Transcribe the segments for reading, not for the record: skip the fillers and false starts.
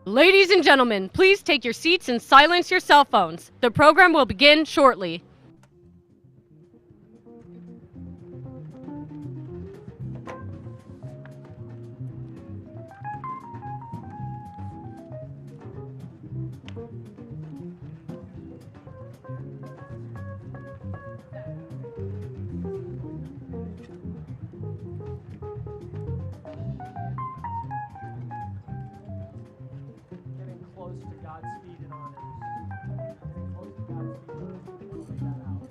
Ladies and gentlemen, please take your seats and silence your cell phones. The program will begin shortly. Getting close to Godspeed and honors. Getting close to Godspeed and honors. We'll figure that out.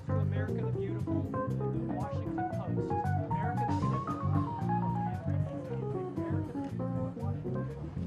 To America the Beautiful, the Washington Post. America the Beautiful. America the Beautiful, Washington Post.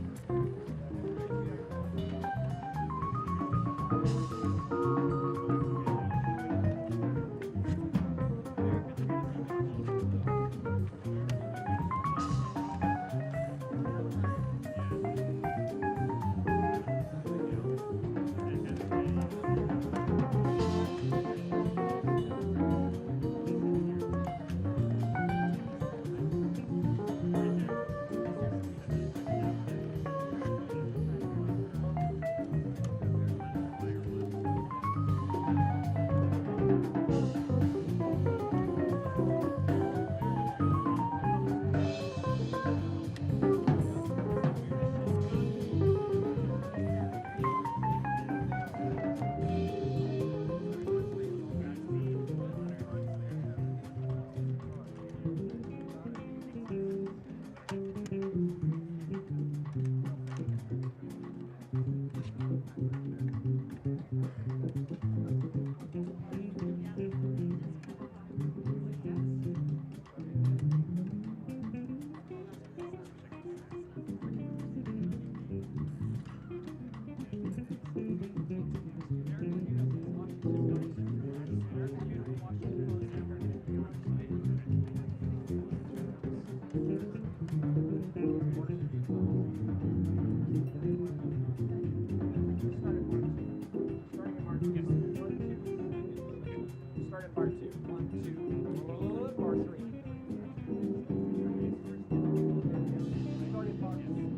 Start at part 2. 1, 2, or 3. Start at part 2.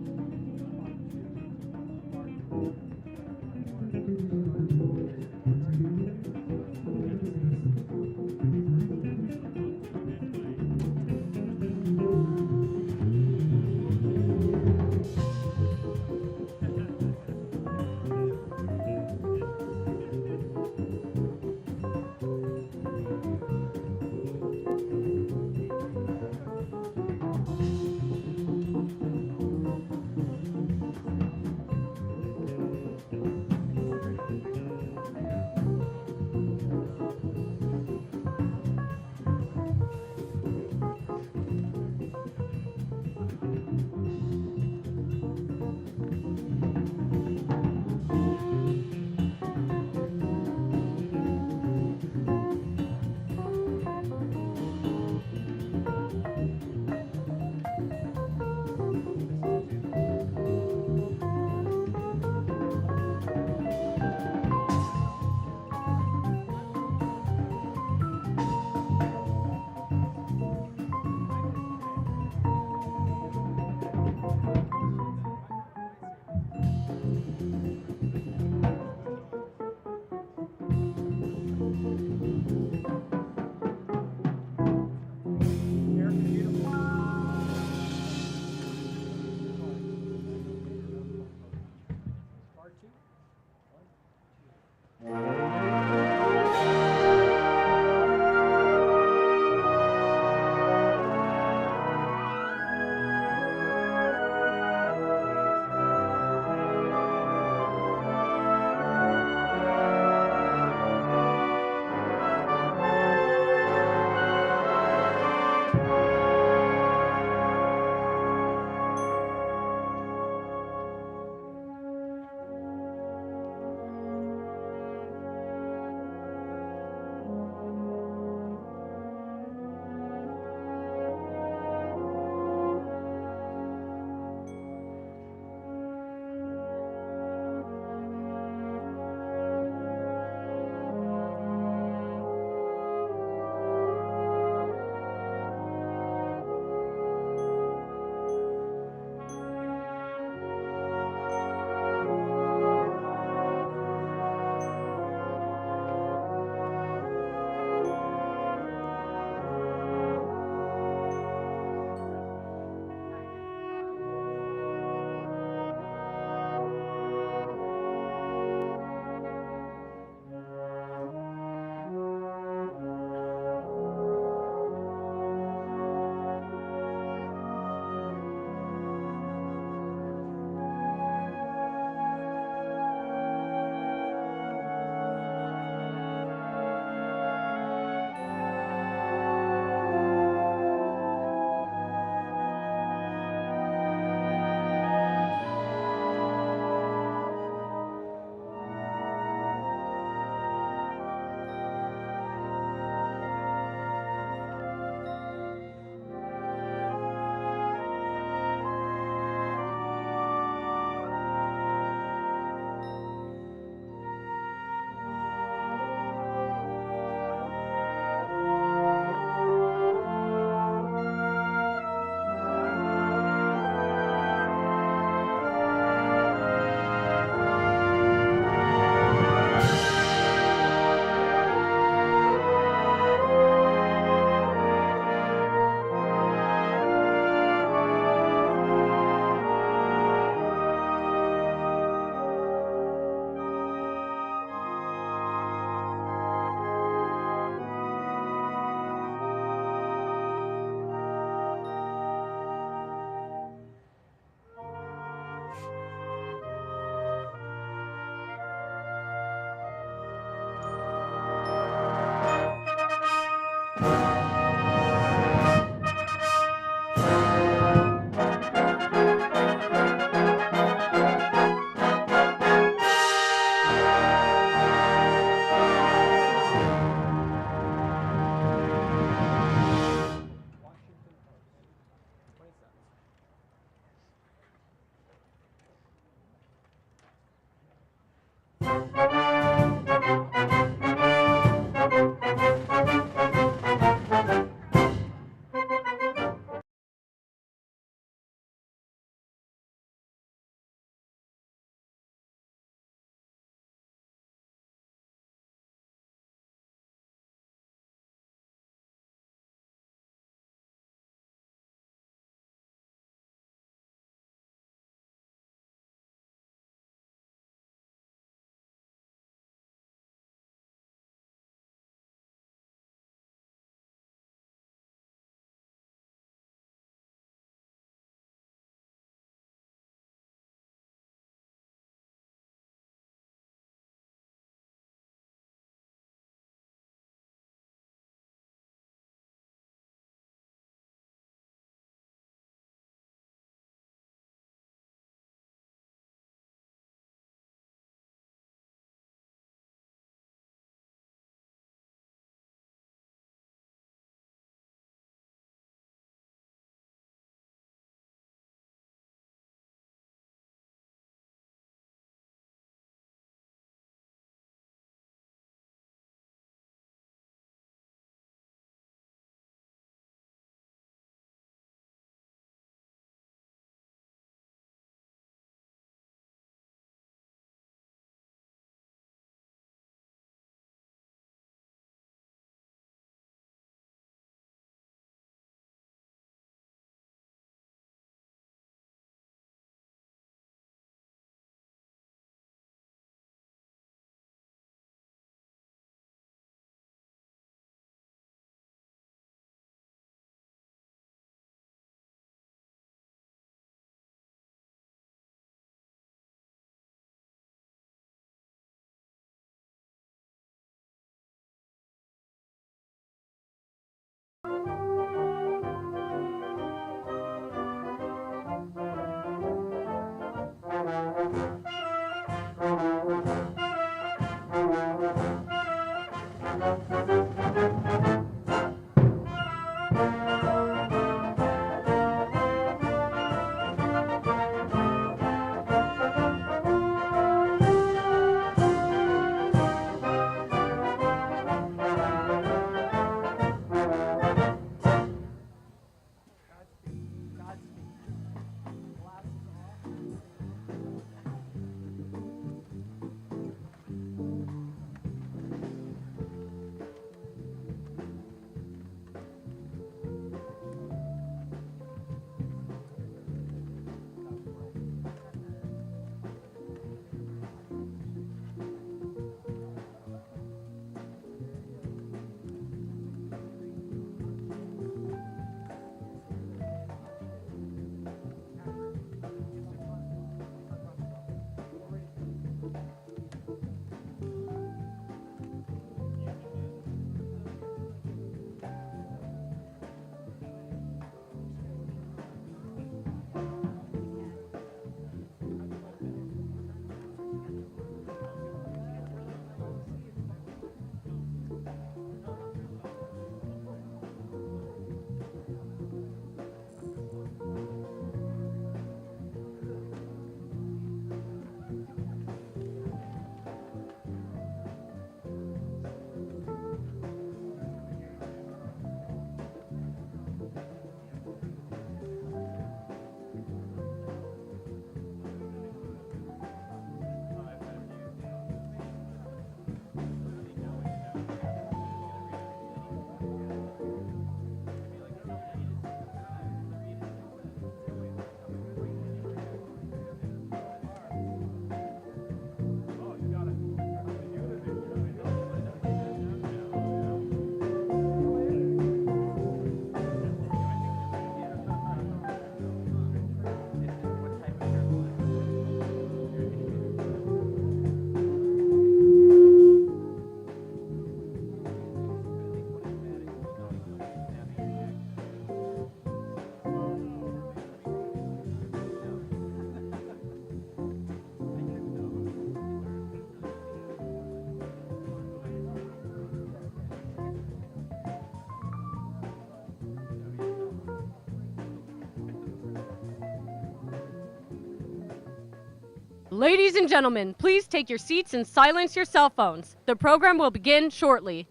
Ladies and gentlemen, please take your seats and silence your cell phones. The program will begin shortly.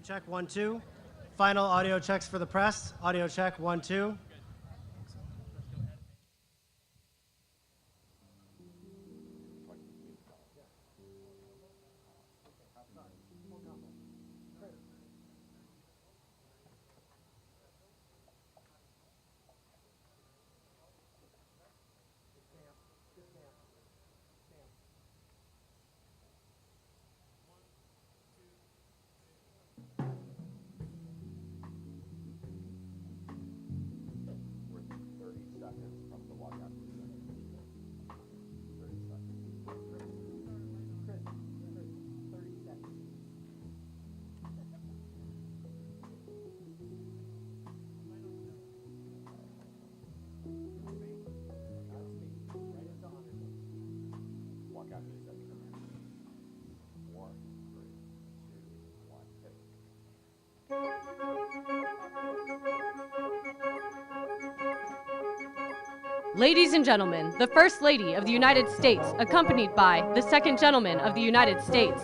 check, 1, 2. Final audio checks for the press. Audio check, 1, 2. Ladies and gentlemen, the First Lady of the United States, accompanied by the Second Gentleman of the United States.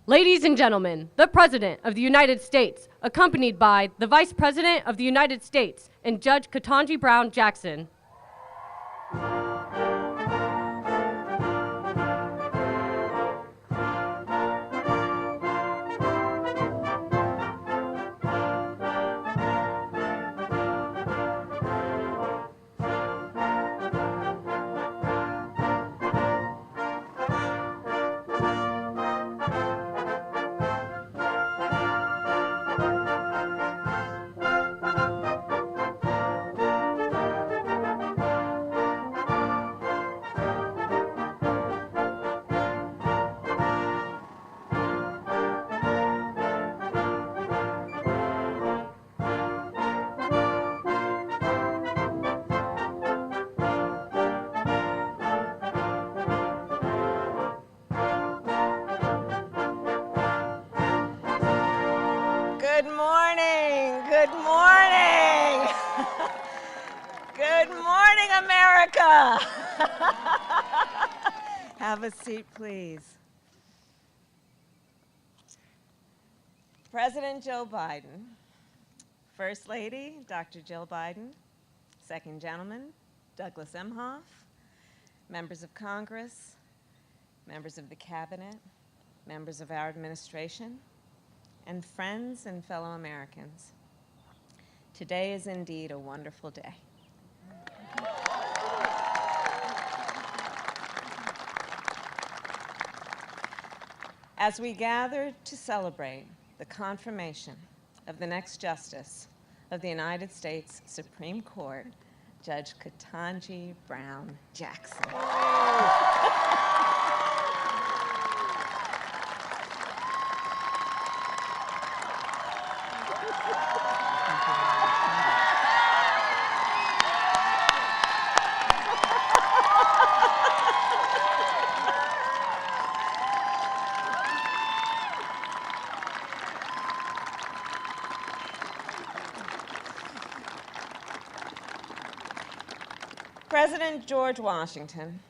Ladies and gentlemen, the President of the United States, accompanied by the Vice President of the United States and Judge Ketanji Brown Jackson. Good morning. Good morning. Good morning, America. Have a seat, please. President Joe Biden, First Lady Dr. Jill Biden, Second Gentleman Douglas Emhoff, members of Congress, members of the cabinet, members of our administration, and friends and fellow Americans. Today is indeed a wonderful day. As we gather to celebrate the confirmation of the next Justice of the United States Supreme Court, Judge Ketanji Brown Jackson. President George Washington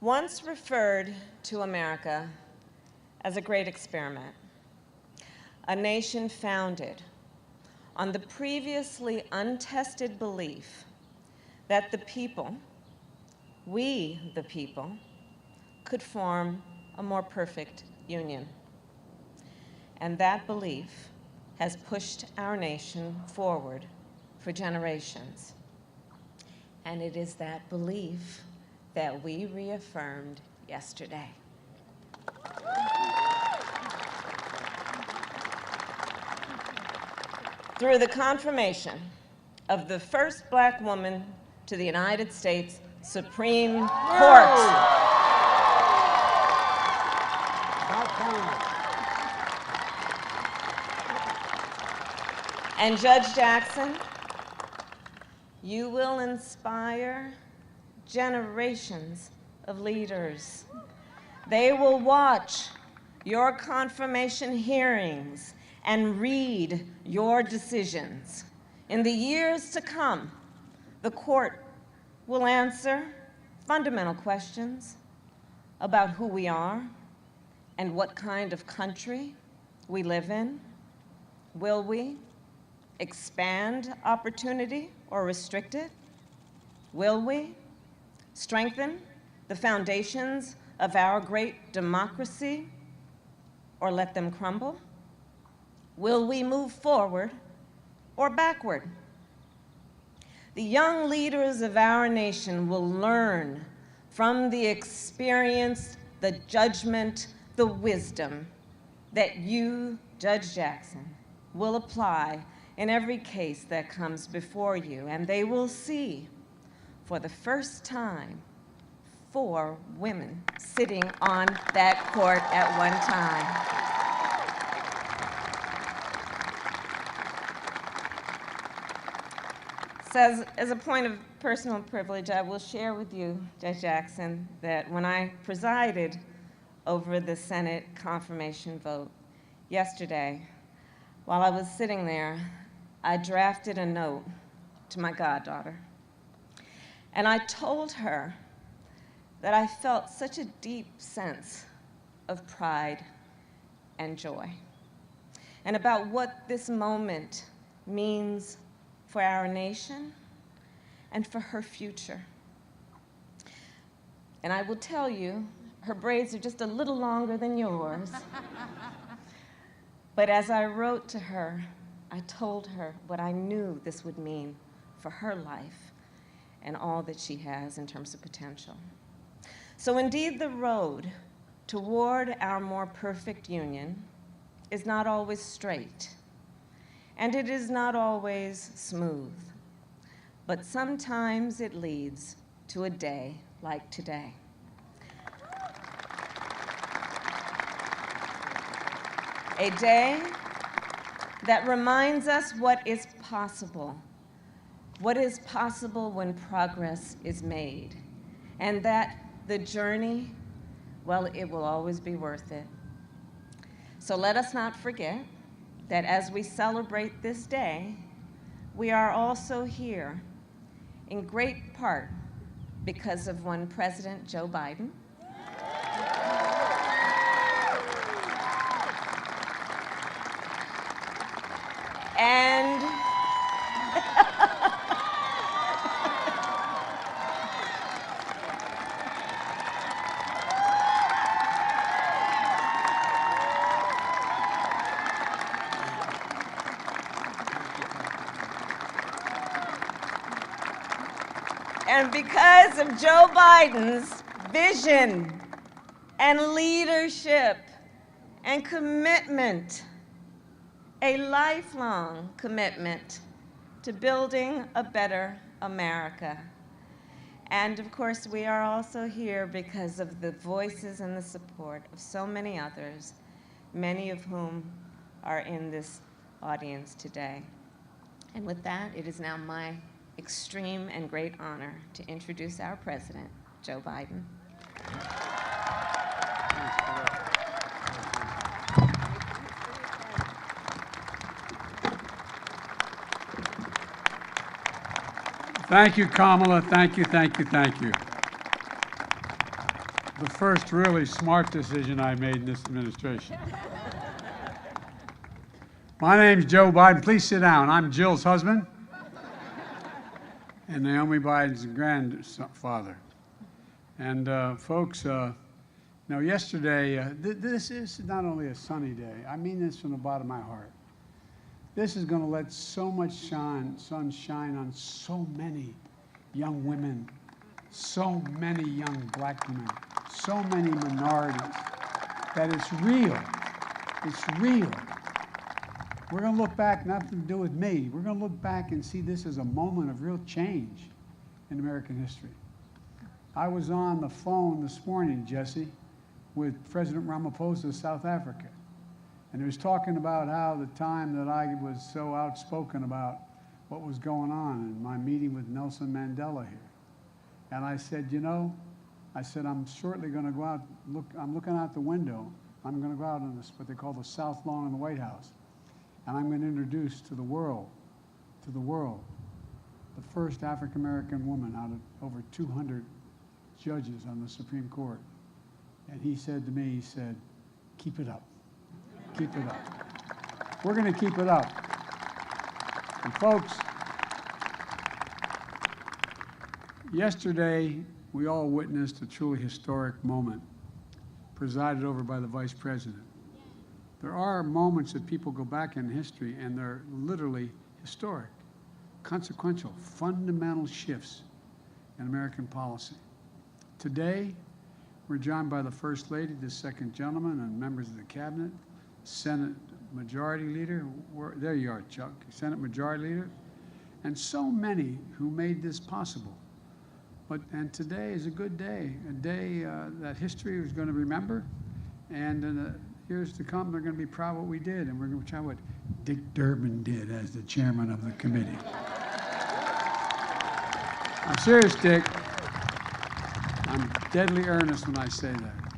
once referred to America as a great experiment, a nation founded on the previously untested belief that the people, we the people, could form a more perfect union. And that belief has pushed our nation forward for generations. And it is that belief that we reaffirmed yesterday. Through the confirmation of the first Black woman to the United States Supreme Court. And Judge Jackson, you will inspire generations of leaders. They will watch your confirmation hearings and read your decisions. In the years to come, the court will answer fundamental questions about who we are and what kind of country we live in. Will we expand opportunity or restrict it? Will we strengthen the foundations of our great democracy or let them crumble? Will we move forward or backward? The young leaders of our nation will learn from the experience, the judgment, the wisdom that you, Judge Jackson, will apply in every case that comes before you, and they will see, for the first time, 4 women sitting on that court at one time. So as a point of personal privilege, I will share with you, Judge Jackson, that when I presided over the Senate confirmation vote yesterday, while I was sitting there, I drafted a note to my goddaughter. And I told her that I felt such a deep sense of pride and joy, and about what this moment means for our nation and for her future. And I will tell you, her braids are just a little longer than yours. But as I wrote to her, I told her what I knew this would mean for her life and all that she has in terms of potential. So indeed, the road toward our more perfect union is not always straight, and it is not always smooth, but sometimes it leads to a day like today. A day that reminds us what is possible when progress is made, and that the journey, well, it will always be worth it. So let us not forget that as we celebrate this day, we are also here in great part because of one President Joe Biden, and And because of Joe Biden's vision and leadership and commitment, a lifelong commitment to building a better America. And of course, we are also here because of the voices and the support of so many others, many of whom are in this audience today. And with that, it is now my extreme and great honor to introduce our president, Joe Biden. Thank you, Kamala. Thank you, thank you, thank you. The first really smart decision I made in this administration. My name's Joe Biden. Please sit down. I'm Jill's husband and Naomi Biden's grandfather. And folks, yesterday, this is not only a sunny day, I mean this from the bottom of my heart. This is going to let so much sun shine on so many young women, so many young black women, so many minorities, that it's real. It's real. We're going to look back, nothing to do with me. We're going to look back and see this as a moment of real change in American history. I was on the phone this morning, Jesse, with President Ramaphosa of South Africa. And he was talking about how the time that I was so outspoken about what was going on in my meeting with Nelson Mandela here. And I said, I'm shortly going to go out, I'm looking out the window. I'm going to go out on this, what they call the South Lawn in the White House. And I'm going to introduce to the world, the first African-American woman out of over 200 judges on the Supreme Court. And he said to me, keep it up. Keep it up. We're going to keep it up. And folks, yesterday we all witnessed a truly historic moment presided over by the Vice President. There are moments that people go back in history and they're literally historic, consequential, fundamental shifts in American policy. Today, we're joined by the First Lady, the Second Gentleman, and members of the Cabinet, Senate Majority Leader, there you are, Chuck, Senate Majority Leader, and so many who made this possible. And today is a good day, a day that history is going to remember, and in the years to come, they're going to be proud of what we did, and we're going to try what Dick Durbin did as the chairman of the committee. I'm serious, Dick. I'm deadly earnest when I say that.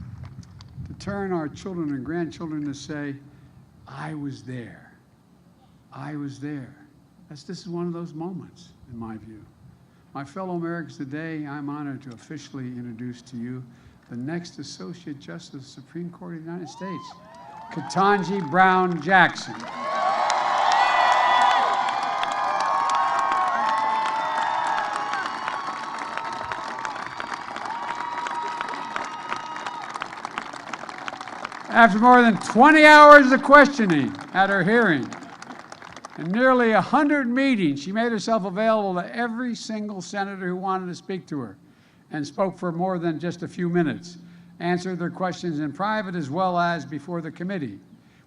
To turn our children and grandchildren to say, I was there. I was there. This is one of those moments, in my view. My fellow Americans, today I'm honored to officially introduce to you the next Associate Justice of the Supreme Court of the United States, Ketanji Brown Jackson. After more than 20 hours of questioning at her hearing and nearly 100 meetings, she made herself available to every single senator who wanted to speak to her and spoke for more than just a few minutes, answered their questions in private as well as before the committee.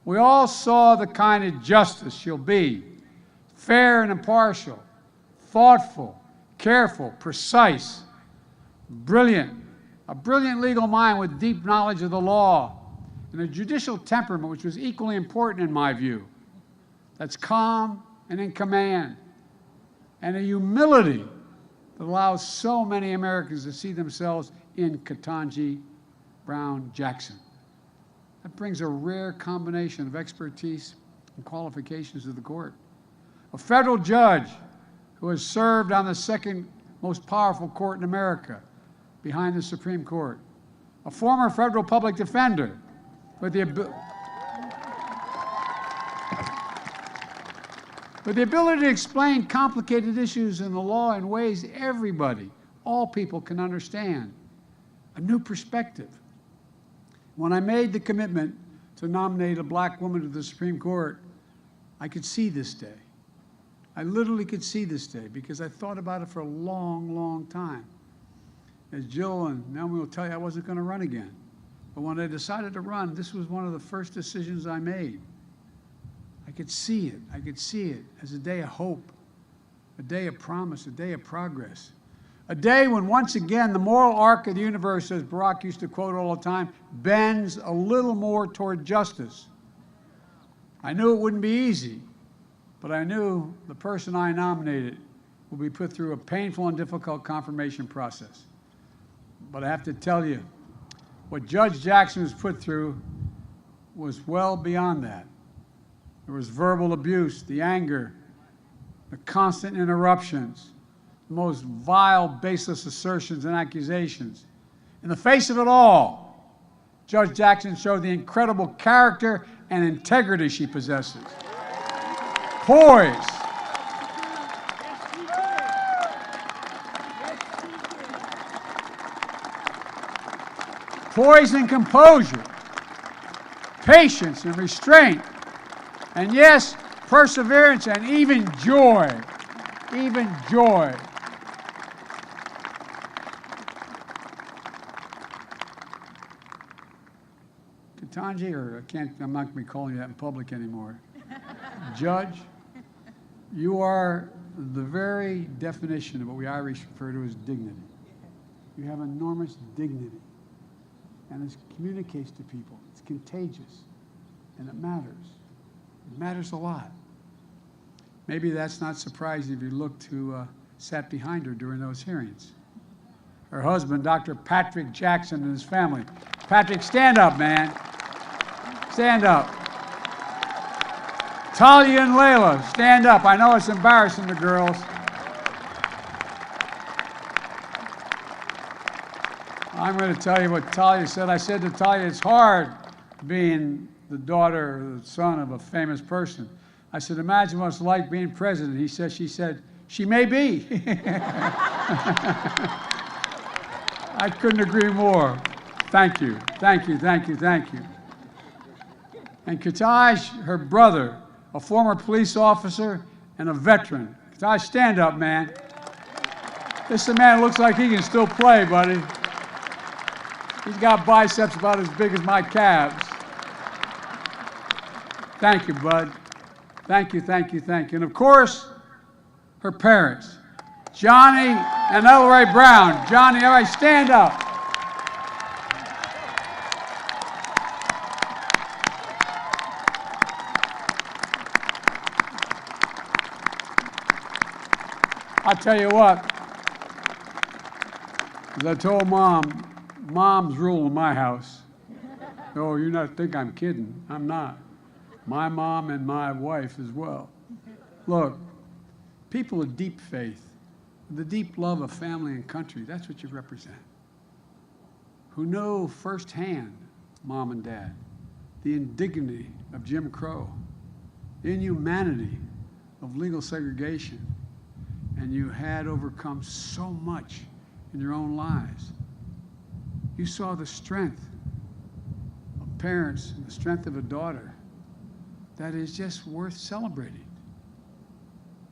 We all saw the kind of justice she'll be, fair and impartial, thoughtful, careful, precise, brilliant, a brilliant legal mind with deep knowledge of the law, and a judicial temperament which was equally important in my view, that's calm and in command, and a humility that allows so many Americans to see themselves in Ketanji Brown Jackson. That brings a rare combination of expertise and qualifications to the court. A federal judge who has served on the second most powerful court in America, behind the Supreme Court. A former federal public defender with the ability to explain complicated issues in the law in ways everybody, all people can understand. A new perspective. When I made the commitment to nominate a black woman to the Supreme Court, I could see this day. I literally could see this day because I thought about it for a long, long time. As Jill and Naomi will tell you, I wasn't going to run again. But when I decided to run, this was one of the first decisions I made. I could see it. I could see it as a day of hope, a day of promise, a day of progress. A day when, once again, the moral arc of the universe, as Barack used to quote all the time, bends a little more toward justice. I knew it wouldn't be easy, but I knew the person I nominated will be put through a painful and difficult confirmation process. But I have to tell you, what Judge Jackson was put through was well beyond that. There was verbal abuse, the anger, the constant interruptions, the most vile, baseless assertions and accusations. In the face of it all, Judge Jackson showed the incredible character and integrity she possesses. Poise. Poise and composure. Patience and restraint. And yes, perseverance and even joy. Even joy. Ketanji, or I'm not going to be calling you that in public anymore. Judge, you are the very definition of what we Irish refer to as dignity. You have enormous dignity, and it communicates to people. It's contagious, and it matters. It matters a lot. Maybe that's not surprising if you look who sat behind her during those hearings. Her husband, Dr. Patrick Jackson, and his family. Patrick, stand up, man. Stand up. Talia and Layla, stand up. I know it's embarrassing the girls. I'm going to tell you what Talia said. I said to Talia, it's hard being the daughter or the son of a famous person. I said, imagine what it's like being president. She said, she may be. I couldn't agree more. Thank you, thank you, thank you, thank you. And Ketanji, her brother, a former police officer and a veteran. Ketanji, stand up, man. This is a man who looks like he can still play, buddy. He's got biceps about as big as my calves. Thank you, bud. Thank you, thank you, thank you. And of course, her parents, Johnny and Elroy Brown. Johnny, all right, stand up. I'll tell you what, as I told Mom's rule in my house. Oh, you not think I'm kidding. I'm not. My mom and my wife as well. Look, people of deep faith, the deep love of family and country, that's what you represent. Who know firsthand, Mom and Dad, the indignity of Jim Crow, the inhumanity of legal segregation, and you had overcome so much in your own lives. You saw the strength of parents and the strength of a daughter that is just worth celebrating.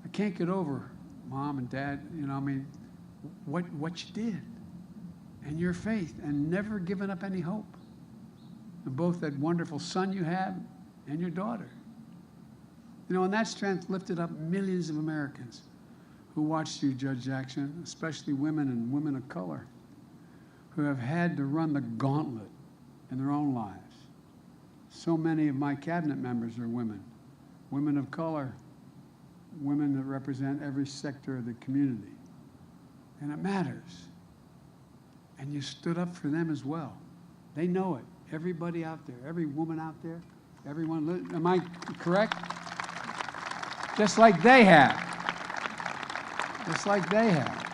I can't get over, Mom and Dad, what you did and your faith and never giving up any hope. And both that wonderful son you had and your daughter. And that strength lifted up millions of Americans who watched you, Judge Jackson, especially women and women of color, who have had to run the gauntlet in their own lives. So many of my cabinet members are women, women of color, women that represent every sector of the community. And it matters. And you stood up for them as well. They know it. Everybody out there, every woman out there, everyone, am I correct? Just like they have. Just like they have.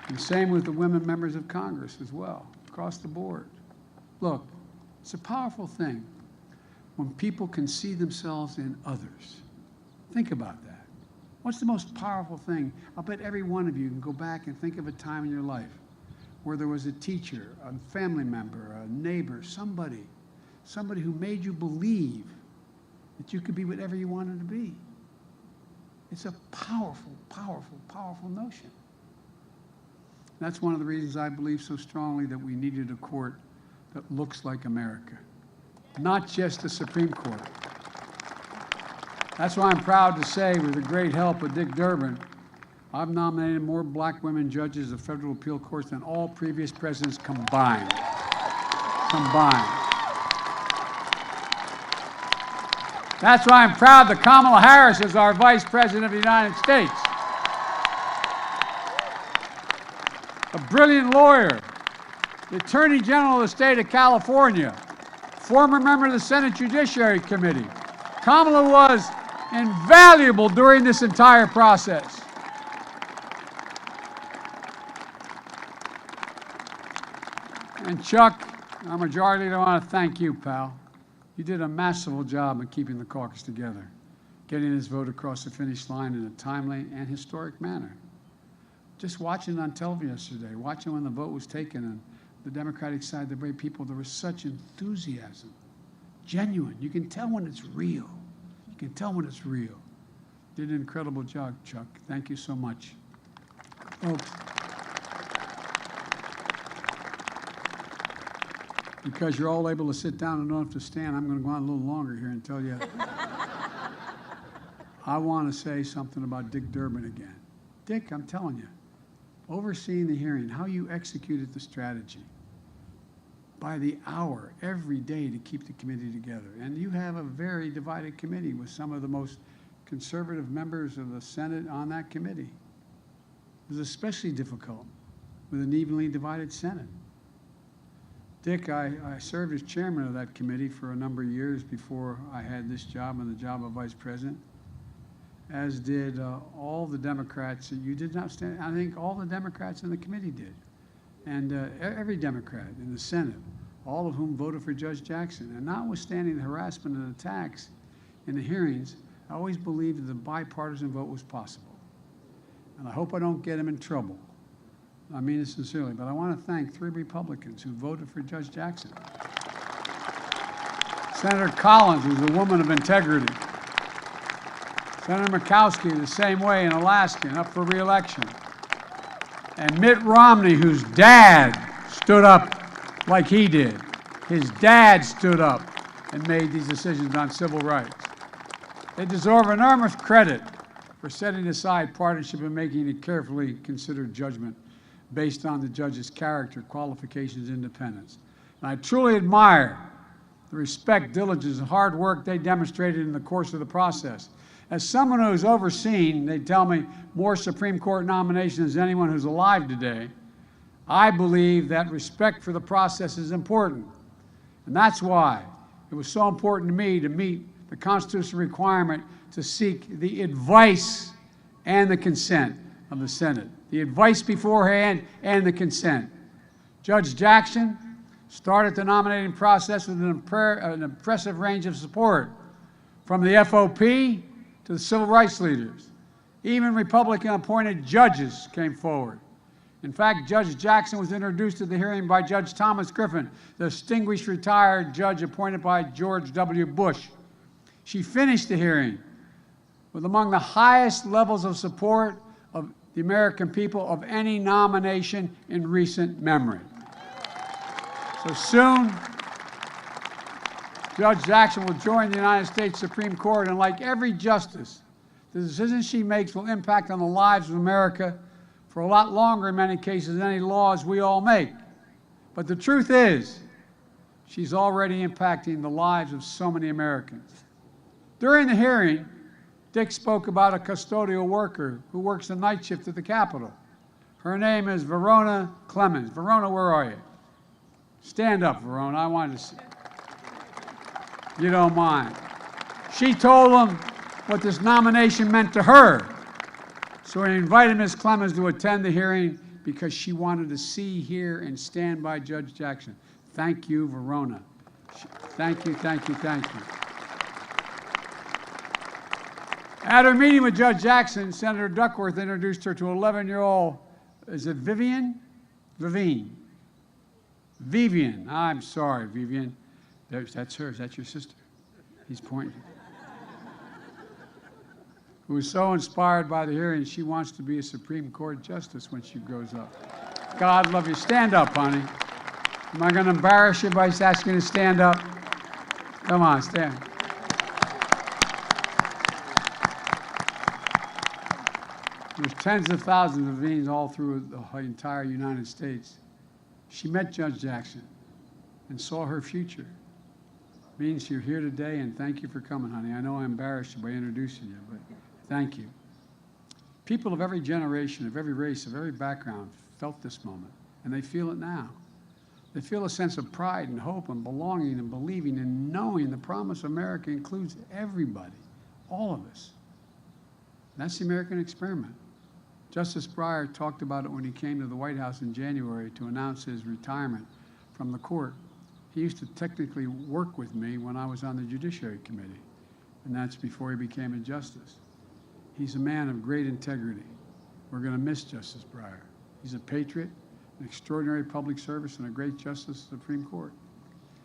And same with the women members of Congress as well, across the board. Look, it's a powerful thing when people can see themselves in others. Think about that. What's the most powerful thing? I'll bet every one of you can go back and think of a time in your life where there was a teacher, a family member, a neighbor, somebody who made you believe that you could be whatever you wanted to be. It's a powerful, powerful, powerful notion. That's one of the reasons I believe so strongly that we needed a court that looks like America, not just the Supreme Court. That's why I'm proud to say, with the great help of Dick Durbin, I've nominated more black women judges of federal appeal courts than all previous presidents combined. That's why I'm proud that Kamala Harris is our Vice President of the United States. A brilliant lawyer, the Attorney General of the state of California, former member of the Senate Judiciary Committee. Kamala was invaluable during this entire process. And Chuck, our majority leader, I want to thank you, pal. You did a masterful job of keeping the caucus together, getting this vote across the finish line in a timely and historic manner. Just watching it on television yesterday, watching when the vote was taken on the Democratic side, the way people, there was such enthusiasm, genuine. You can tell when it's real. You can tell when it's real. Did an incredible job, Chuck. Thank you so much. Folks, because you're all able to sit down and don't have to stand, I'm going to go on a little longer here and tell you. I want to say something about Dick Durbin again. Dick, I'm telling you, overseeing the hearing, how you executed the strategy by the hour, every day to keep the committee together. And you have a very divided committee with some of the most conservative members of the Senate on that committee. It was especially difficult with an evenly divided Senate. Dick, I served as chairman of that committee for a number of years before I had this job and the job of vice president, as did all the Democrats. You did not stand, I think all the Democrats in the committee did. And every Democrat in the Senate, all of whom voted for Judge Jackson. And notwithstanding the harassment and attacks in the hearings, I always believed that the bipartisan vote was possible. And I hope I don't get him in trouble. I mean it sincerely, but I want to thank 3 Republicans who voted for Judge Jackson. Senator Collins, who's a woman of integrity. Senator Murkowski, the same way, an Alaskan, up for re-election. And Mitt Romney, whose dad stood up like he did. His dad stood up and made these decisions on civil rights. They deserve enormous credit for setting aside partisanship and making a carefully considered judgment based on the judge's character, qualifications, independence. And I truly admire the respect, diligence, and hard work they demonstrated in the course of the process. As someone who's overseen, they tell me, more Supreme Court nominations than anyone who's alive today, I believe that respect for the process is important. And that's why it was so important to me to meet the constitutional requirement to seek the advice and the consent of the Senate. The advice beforehand and the consent. Judge Jackson started the nominating process with an impressive range of support, from the FOP to the civil rights leaders. Even Republican-appointed judges came forward. In fact, Judge Jackson was introduced to the hearing by Judge Thomas Griffin, the distinguished retired judge appointed by George W. Bush. She finished the hearing with among the highest levels of support of the American people of any nomination in recent memory. So soon, Judge Jackson will join the United States Supreme Court, and like every justice, the decisions she makes will impact on the lives of America for a lot longer in many cases than any laws we all make. But the truth is, she's already impacting the lives of so many Americans. During the hearing, Dick spoke about a custodial worker who works the night shift at the Capitol. Her name is Verona Clemens. Verona, where are you? Stand up, Verona. I wanted to see. You don't mind. She told him what this nomination meant to her. So he invited Ms. Clemens to attend the hearing because she wanted to see, hear, and stand by Judge Jackson. Thank you, Verona. Thank you, thank you, thank you. At her meeting with Judge Jackson, Senator Duckworth introduced her to an 11-year-old, is it Vivian? Vivian. I'm sorry, Vivian. That's her. Is that your sister? He's pointing. who was so inspired by the hearing, she wants to be a Supreme Court justice when she grows up. God love you. Stand up, honey. Am I going to embarrass you by asking you to stand up? Come on, stand. There's tens of thousands of Veens all through the entire United States. She met Judge Jackson and saw her future. Veens, you're here today, and thank you for coming, honey. I know I embarrassed you by introducing you, but thank you. People of every generation, of every race, of every background felt this moment, and they feel it now. They feel a sense of pride and hope and belonging and believing and knowing the promise of America includes everybody, all of us. That's the American experiment. Justice Breyer talked about it when he came to the White House in January to announce his retirement from the court. He used to technically work with me when I was on the Judiciary Committee, and that's before he became a justice. He's a man of great integrity. We're going to miss Justice Breyer. He's a patriot, an extraordinary public service, and a great justice of the Supreme Court.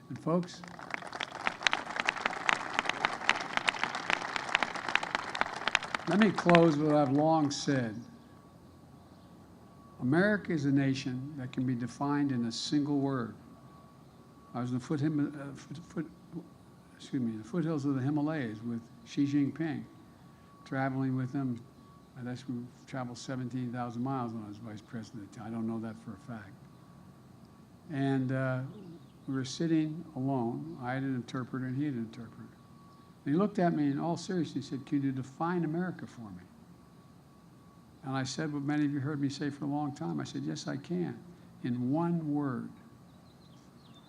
And folks, let me close with what I've long said. America is a nation that can be defined in a single word. I was in the foothills of the Himalayas with Xi Jinping, traveling with him. I guess we traveled 17,000 miles when I was vice president. I don't know that for a fact. And we were sitting alone. I had an interpreter and he had an interpreter. And he looked at me in all seriousness. He said, "Can you define America for me?" And I said what many of you heard me say for a long time. I said, "Yes, I can. In one word,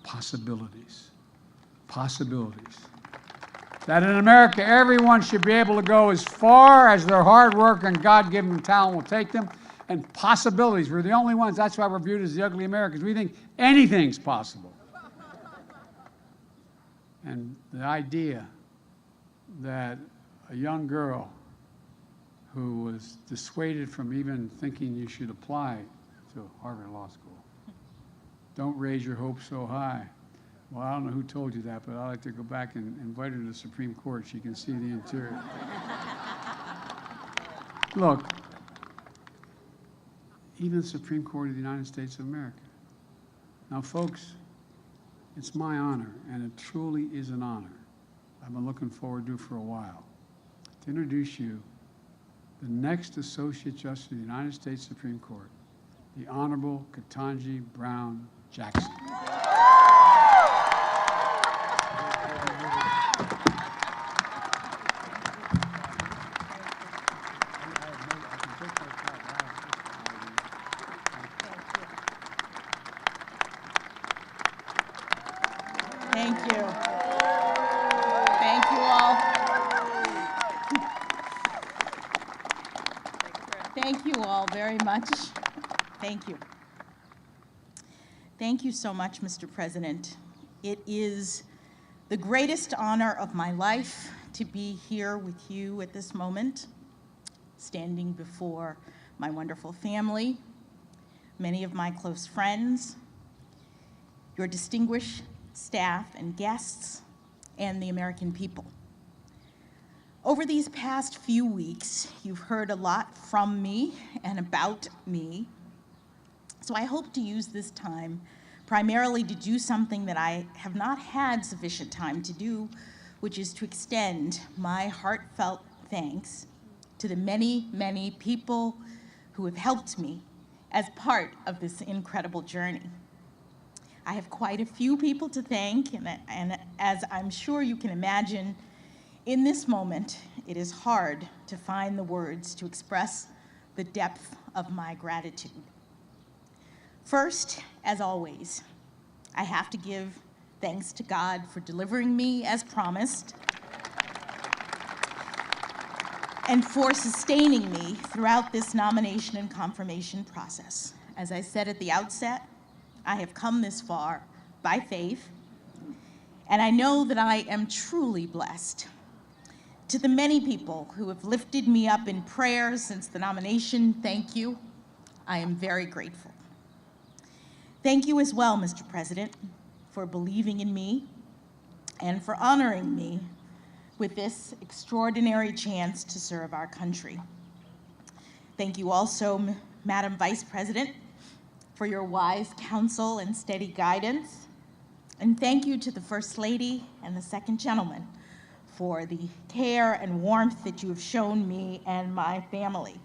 possibilities. Possibilities. That in America, everyone should be able to go as far as their hard work and God-given talent will take them, and possibilities. We're the only ones. That's why we're viewed as the ugly Americans. We think anything's possible." And the idea that a young girl who was dissuaded from even thinking you should apply to Harvard Law School, don't raise your hopes so high. Well, I don't know who told you that, but I'd like to go back and invite her to the Supreme Court. She can see the interior. Look, even the Supreme Court of the United States of America. Now, folks, it's my honor, and it truly is an honor. I've been looking forward to it for a while, to introduce you the next Associate Justice of the United States Supreme Court, the Honorable Ketanji Brown Jackson. Thank you. Thank you all. Thank you all very much. Thank you. Thank you so much, Mr. President. It is the greatest honor of my life to be here with you at this moment, standing before my wonderful family, many of my close friends, your distinguished staff and guests, and the American people. Over these past few weeks, you've heard a lot from me and about me, so I hope to use this time primarily to do something that I have not had sufficient time to do, which is to extend my heartfelt thanks to the many, many people who have helped me as part of this incredible journey. I have quite a few people to thank, and as I'm sure you can imagine, in this moment, it is hard to find the words to express the depth of my gratitude. First, as always, I have to give thanks to God for delivering me as promised and for sustaining me throughout this nomination and confirmation process. As I said at the outset, I have come this far by faith, and I know that I am truly blessed. To the many people who have lifted me up in prayer since the nomination, thank you. I am very grateful. Thank you as well, Mr. President, for believing in me and for honoring me with with this extraordinary chance to serve our country. Thank you also, Madam Vice President, for your wise counsel and steady guidance. And thank you to the First Lady and the Second Gentleman for the care and warmth that you have shown me and my family.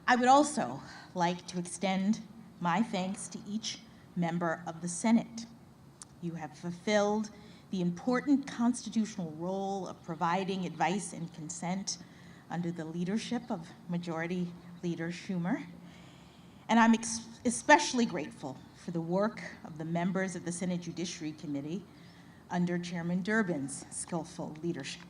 I would also like to extend my thanks to each member of the Senate. You have fulfilled the important constitutional role of providing advice and consent under the leadership of Majority Leader Schumer. And I'm especially grateful for the work of the members of the Senate Judiciary Committee under Chairman Durbin's skillful leadership.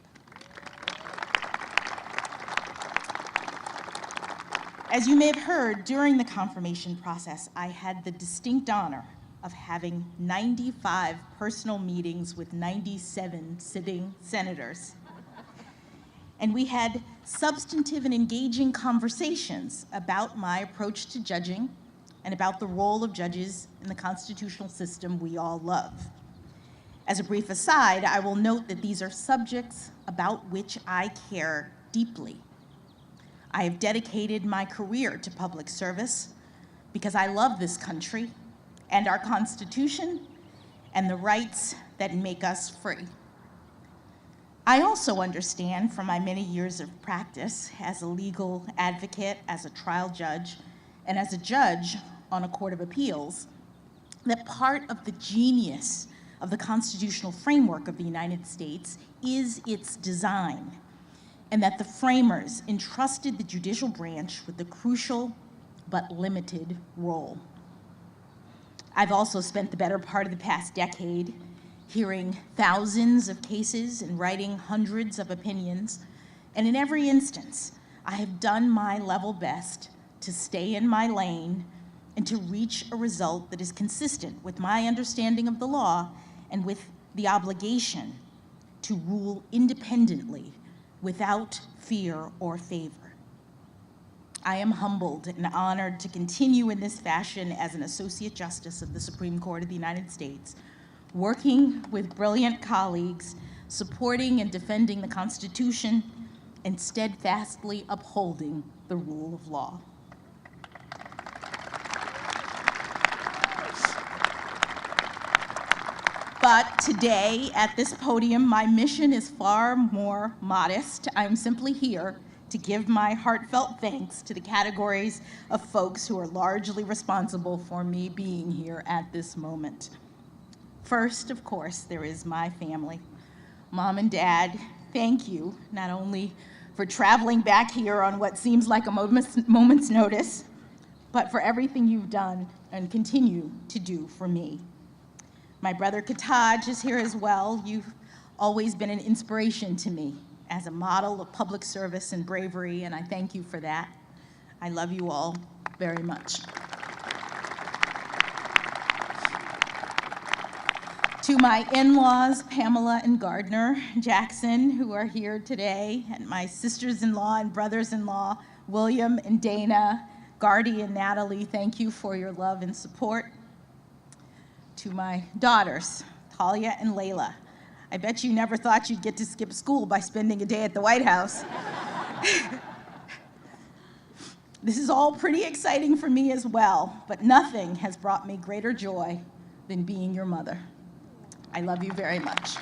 As you may have heard, during the confirmation process, I had the distinct honor of having 95 personal meetings with 97 sitting senators. And we had substantive and engaging conversations about my approach to judging and about the role of judges in the constitutional system we all love. As a brief aside, I will note that these are subjects about which I care deeply. I have dedicated my career to public service because I love this country and our Constitution and the rights that make us free. I also understand from my many years of practice as a legal advocate, as a trial judge, and as a judge on a court of appeals, that part of the genius of the constitutional framework of the United States is its design, and that the framers entrusted the judicial branch with the crucial but limited role. I've also spent the better part of the past decade hearing thousands of cases and writing hundreds of opinions, and in every instance, I have done my level best to stay in my lane and to reach a result that is consistent with my understanding of the law and with the obligation to rule independently without fear or favor. I am humbled and honored to continue in this fashion as an Associate Justice of the Supreme Court of the United States, working with brilliant colleagues, supporting and defending the Constitution, and steadfastly upholding the rule of law. But today, at this podium, my mission is far more modest. I'm simply here to give my heartfelt thanks to the categories of folks who are largely responsible for me being here at this moment. First, of course, there is my family. Mom and Dad, thank you, not only for traveling back here on what seems like a moment's notice, but for everything you've done and continue to do for me. My brother Ketanji is here as well. You've always been an inspiration to me as a model of public service and bravery, and I thank you for that. I love you all very much. To my in-laws, Pamela and Gardner Jackson, who are here today, and my sisters-in-law and brothers-in-law, William and Dana, Gardy and Natalie, thank you for your love and support. To my daughters, Talia and Layla, I bet you never thought you'd get to skip school by spending a day at the White House. This is all pretty exciting for me as well, but nothing has brought me greater joy than being your mother. I love you very much.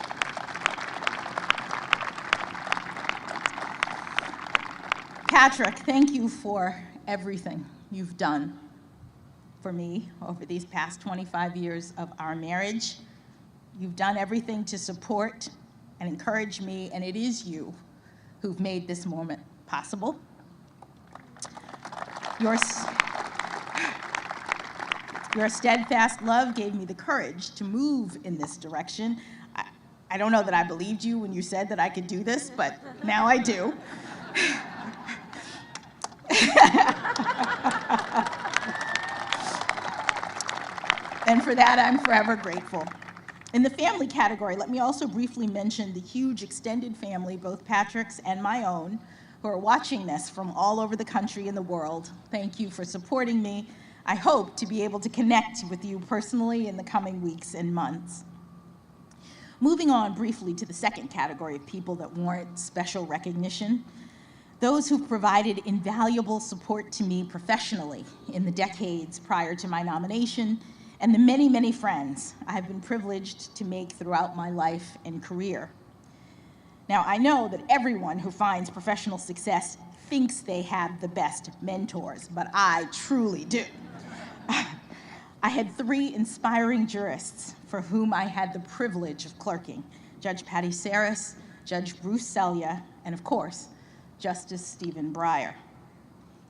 Patrick, thank you for everything you've done for me over these past 25 years of our marriage. You've done everything to support and encourage me, and it is you who've made this moment possible. Your steadfast love gave me the courage to move in this direction. I don't know that I believed you when you said that I could do this, but now I do. And for that, I'm forever grateful. In the family category, let me also briefly mention the huge extended family, both Patrick's and my own, who are watching this from all over the country and the world. Thank you for supporting me. I hope to be able to connect with you personally in the coming weeks and months. Moving on briefly to the second category of people that warrant special recognition, those who've provided invaluable support to me professionally in the decades prior to my nomination, and the many, many friends I've been privileged to make throughout my life and career. Now, I know that everyone who finds professional success thinks they have the best mentors, but I truly do. I had 3 inspiring jurists for whom I had the privilege of clerking: Judge Patty Saris, Judge Bruce Selya, and of course, Justice Stephen Breyer.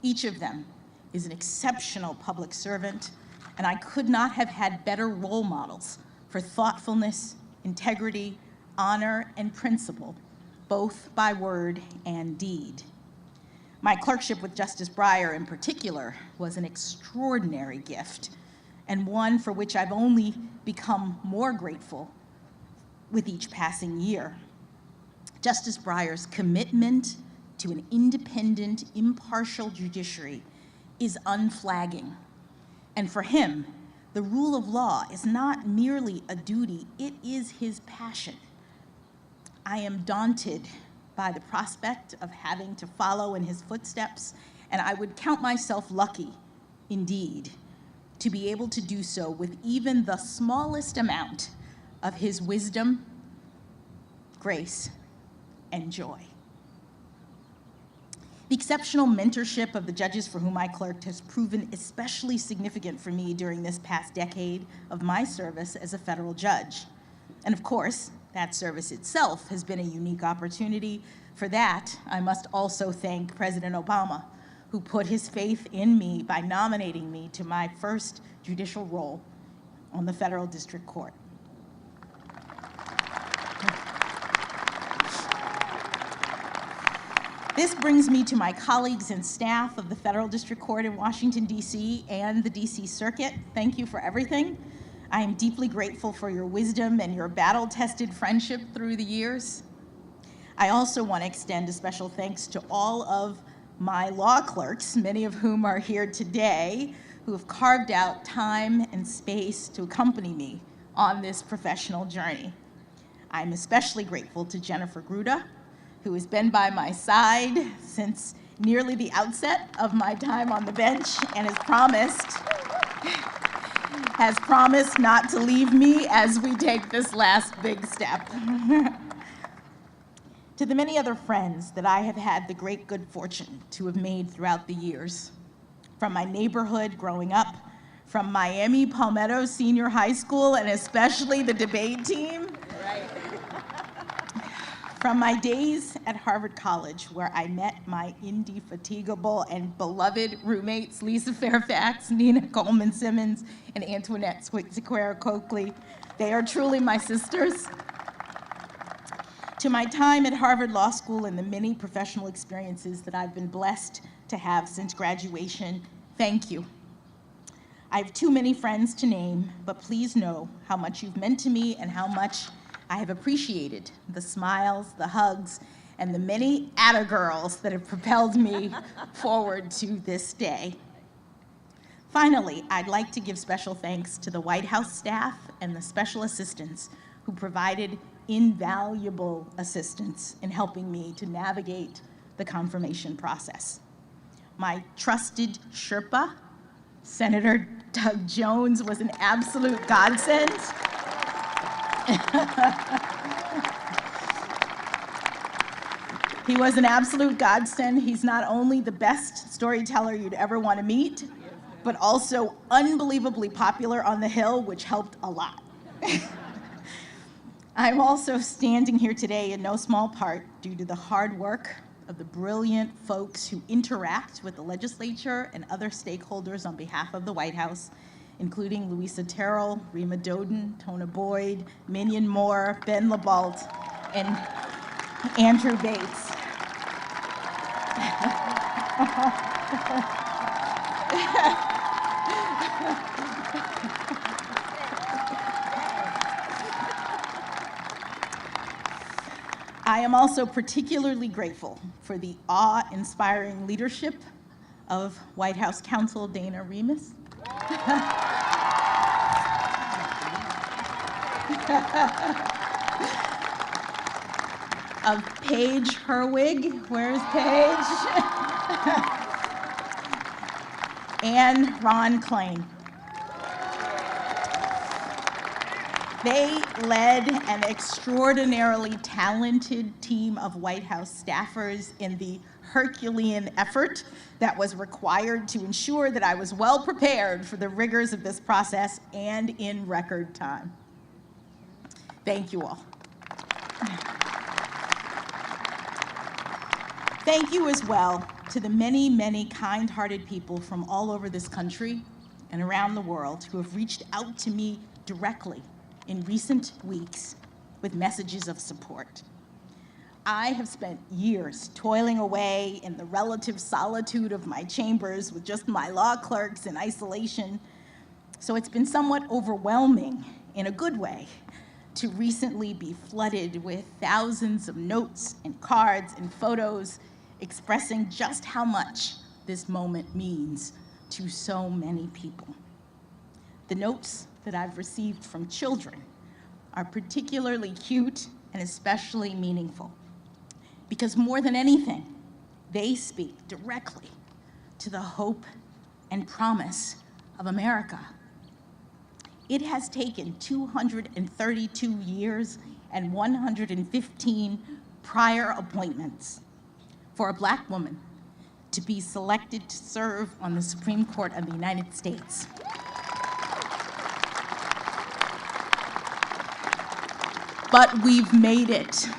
Each of them is an exceptional public servant, and I could not have had better role models for thoughtfulness, integrity, honor, and principle, both by word and deed. My clerkship with Justice Breyer in particular was an extraordinary gift, and one for which I've only become more grateful with each passing year. Justice Breyer's commitment to an independent, impartial judiciary is unflagging. And for him, the rule of law is not merely a duty, it is his passion. I am daunted by the prospect of having to follow in his footsteps, and I would count myself lucky, indeed, to be able to do so with even the smallest amount of his wisdom, grace, and joy. The exceptional mentorship of the judges for whom I clerked has proven especially significant for me during this past decade of my service as a federal judge. And of course, that service itself has been a unique opportunity. For that, I must also thank President Obama, who put his faith in me by nominating me to my first judicial role on the Federal District Court. This brings me to my colleagues and staff of the Federal District Court in Washington, D.C. and the D.C. Circuit. Thank you for everything. I am deeply grateful for your wisdom and your battle-tested friendship through the years. I also want to extend a special thanks to all of my law clerks, many of whom are here today, who have carved out time and space to accompany me on this professional journey. I'm especially grateful to Jennifer Gruda, who has been by my side since nearly the outset of my time on the bench and has promised not to leave me as we take this last big step. To the many other friends that I have had the great good fortune to have made throughout the years, from my neighborhood growing up, from Miami Palmetto Senior High School, and especially the debate team, from my days at Harvard College, where I met my indefatigable and beloved roommates, Lisa Fairfax, Nina Coleman Simmons, and Antoinette Sequeira Coakley. They are truly my sisters. To my time at Harvard Law School and the many professional experiences that I've been blessed to have since graduation, thank you. I have too many friends to name, but please know how much you've meant to me and how much I have appreciated the smiles, the hugs, and the many atta-girls that have propelled me forward to this day. Finally, I'd like to give special thanks to the White House staff and the special assistants who provided invaluable assistance in helping me to navigate the confirmation process. My trusted Sherpa, Senator Doug Jones, was an absolute godsend. He was an absolute godsend. He's not only the best storyteller you'd ever want to meet, but also unbelievably popular on the Hill, which helped a lot. I'm also standing here today in no small part due to the hard work of the brilliant folks who interact with the legislature and other stakeholders on behalf of the White House, including Louisa Terrell, Rima Doden, Tona Boyd, Minion Moore, Ben LaBalt, and Andrew Bates. I am also particularly grateful for the awe-inspiring leadership of White House counsel Dana Remus. of Paige Herwig. Where's Paige? And Ron Klain. They led an extraordinarily talented team of White House staffers in the Herculean effort that was required to ensure that I was well prepared for the rigors of this process and in record time. Thank you all. Thank you as well to the many, many kind-hearted people from all over this country and around the world who have reached out to me directly in recent weeks with messages of support. I have spent years toiling away in the relative solitude of my chambers with just my law clerks in isolation, so it's been somewhat overwhelming in a good way to recently be flooded with thousands of notes and cards and photos expressing just how much this moment means to so many people. The notes that I've received from children are particularly cute and especially meaningful because more than anything, they speak directly to the hope and promise of America. It has taken 232 years and 115 prior appointments for a Black woman to be selected to serve on the Supreme Court of the United States. But we've made it.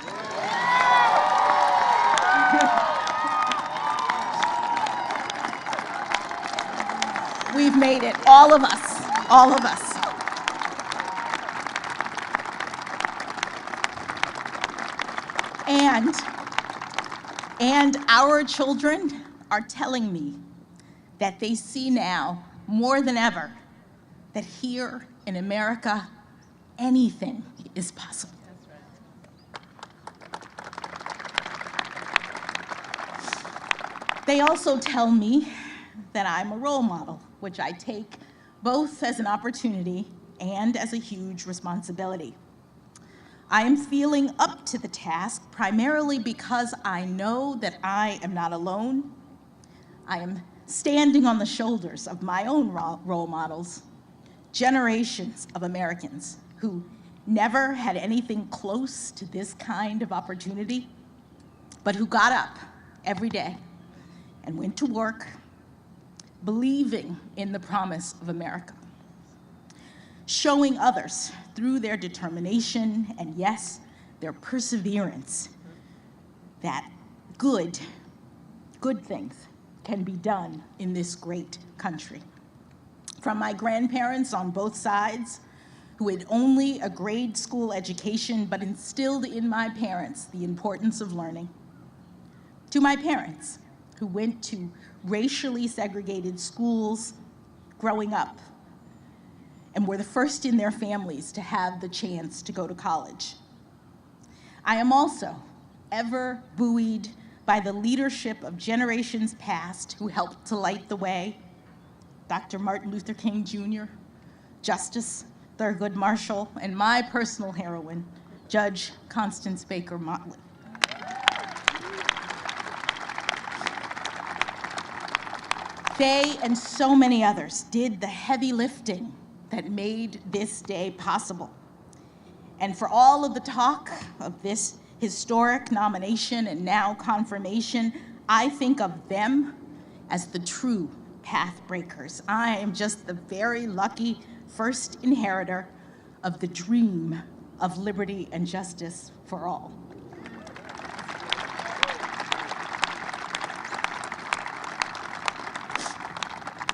We've made it, all of us, all of us. And our children are telling me that they see now, more than ever, that here in America, anything is possible. They also tell me that I'm a role model, which I take both as an opportunity and as a huge responsibility. I am feeling up to the task primarily because I know that I am not alone. I am standing on the shoulders of my own role models, generations of Americans who never had anything close to this kind of opportunity, but who got up every day and went to work believing in the promise of America, showing others through their determination and, yes, their perseverance that good things can be done in this great country. From my grandparents on both sides, who had only a grade school education but instilled in my parents the importance of learning, to my parents, who went to racially segregated schools growing up and were the first in their families to have the chance to go to college. I am also ever buoyed by the leadership of generations past who helped to light the way: Dr. Martin Luther King Jr., Justice Thurgood Marshall, and my personal heroine, Judge Constance Baker Motley. They and so many others did the heavy lifting that made this day possible. And for all of the talk of this historic nomination and now confirmation, I think of them as the true path breakers. I am just the very lucky first inheritor of the dream of liberty and justice for all.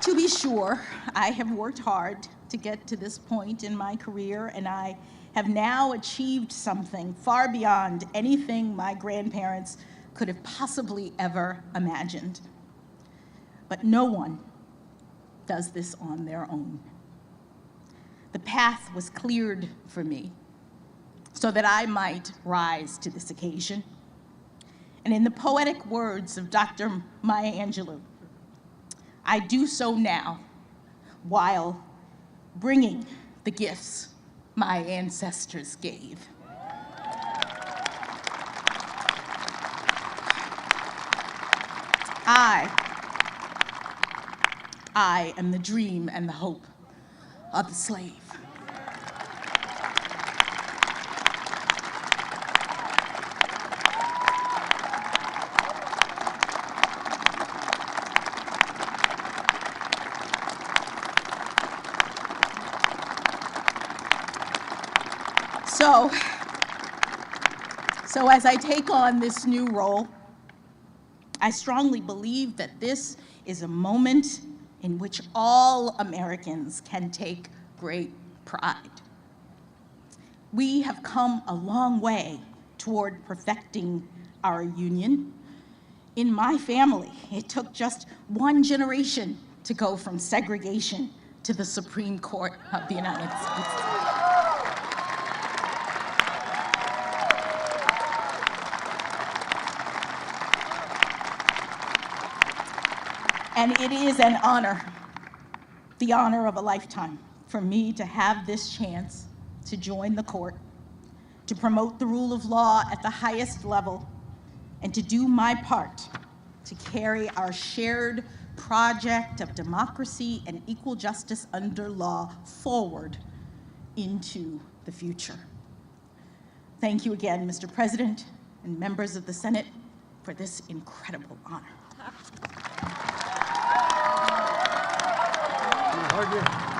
To be sure, I have worked hard to get to this point in my career, and I have now achieved something far beyond anything my grandparents could have possibly ever imagined. But no one does this on their own. The path was cleared for me so that I might rise to this occasion. And in the poetic words of Dr. Maya Angelou, I do so now while bringing the gifts my ancestors gave. I am the dream and the hope of the slave. So as I take on this new role, I strongly believe that this is a moment in which all Americans can take great pride. We have come a long way toward perfecting our union. In my family, it took just one generation to go from segregation to the Supreme Court of the United States. And it is an honor, the honor of a lifetime, for me to have this chance to join the court, to promote the rule of law at the highest level, and to do my part to carry our shared project of democracy and equal justice under law forward into the future. Thank you again, Mr. President and members of the Senate, for this incredible honor. Hug you.